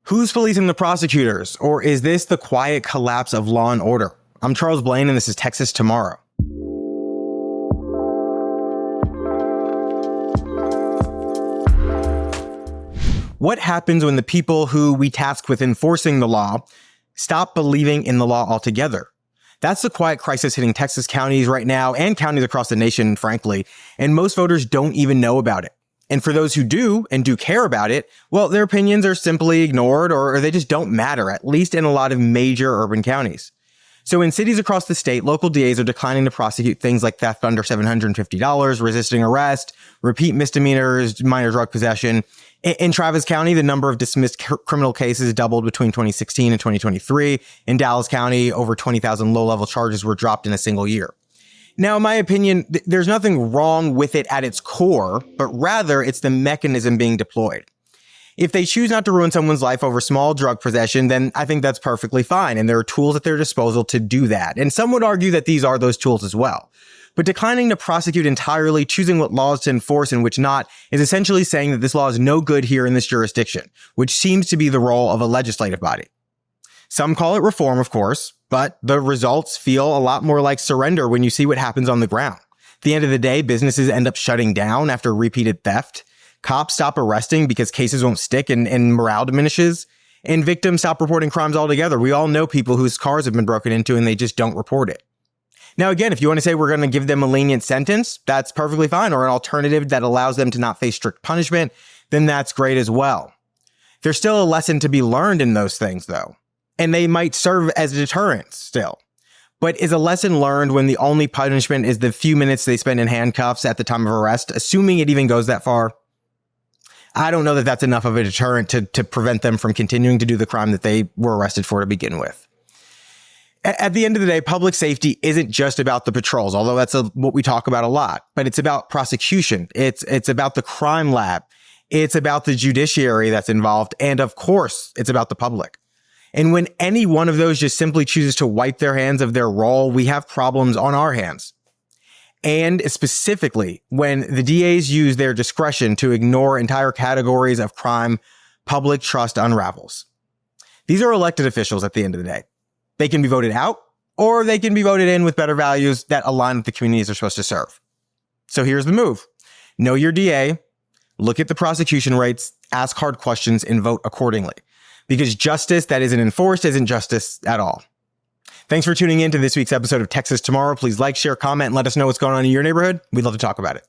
Who's policing the prosecutors, or is this the quiet collapse of law and order? I'm Charles Blaine, and this is Texas Tomorrow. What happens when the people who we task with enforcing the law stop believing in the law altogether? That's the quiet crisis hitting Texas counties right now, and counties across the nation, frankly, and most voters don't even know about it. And for those who do and do care about it, well, their opinions are simply ignored or they just don't matter, at least in a lot of major urban counties. So in cities across the state, local DAs are declining to prosecute things like theft under $750, resisting arrest, repeat misdemeanors, minor drug possession. In Travis County, the number of dismissed criminal cases doubled between 2016 and 2023. In Dallas County, over 20,000 low-level charges were dropped in a single year. Now, in my opinion, there's nothing wrong with it at its core, but rather it's the mechanism being deployed. If they choose not to ruin someone's life over small drug possession, then I think that's perfectly fine, and there are tools at their disposal to do that. And some would argue that these are those tools as well. But declining to prosecute entirely, choosing what laws to enforce and which not, is essentially saying that this law is no good here in this jurisdiction, which seems to be the role of a legislative body. Some call it reform, of course, but the results feel a lot more like surrender when you see what happens on the ground. At the end of the day, businesses end up shutting down after repeated theft. Cops stop arresting because cases won't stick and morale diminishes. And victims stop reporting crimes altogether. We all know people whose cars have been broken into and they just don't report it. Now, again, if you want to say we're going to give them a lenient sentence, that's perfectly fine, or an alternative that allows them to not face strict punishment, then that's great as well. There's still a lesson to be learned in those things, though. And they might serve as a deterrent still. But is a lesson learned when the only punishment is the few minutes they spend in handcuffs at the time of arrest, assuming it even goes that far? I don't know that that's enough of a deterrent to prevent them from continuing to do the crime that they were arrested for to begin with. At the end of the day, public safety isn't just about the patrols, although that's what we talk about a lot, but it's about prosecution. It's about the crime lab. It's about the judiciary that's involved. And of course, it's about the public. And when any one of those just simply chooses to wipe their hands of their role, we have problems on our hands. And specifically, when the DAs use their discretion to ignore entire categories of crime, public trust unravels. These are elected officials at the end of the day. They can be voted out, or they can be voted in with better values that align with the communities they're supposed to serve. So here's the move. Know your DA, look at the prosecution rates, ask hard questions, and vote accordingly. Because justice that isn't enforced isn't justice at all. Thanks for tuning in to this week's episode of Texas Tomorrow. Please like, share, comment, and let us know what's going on in your neighborhood. We'd love to talk about it.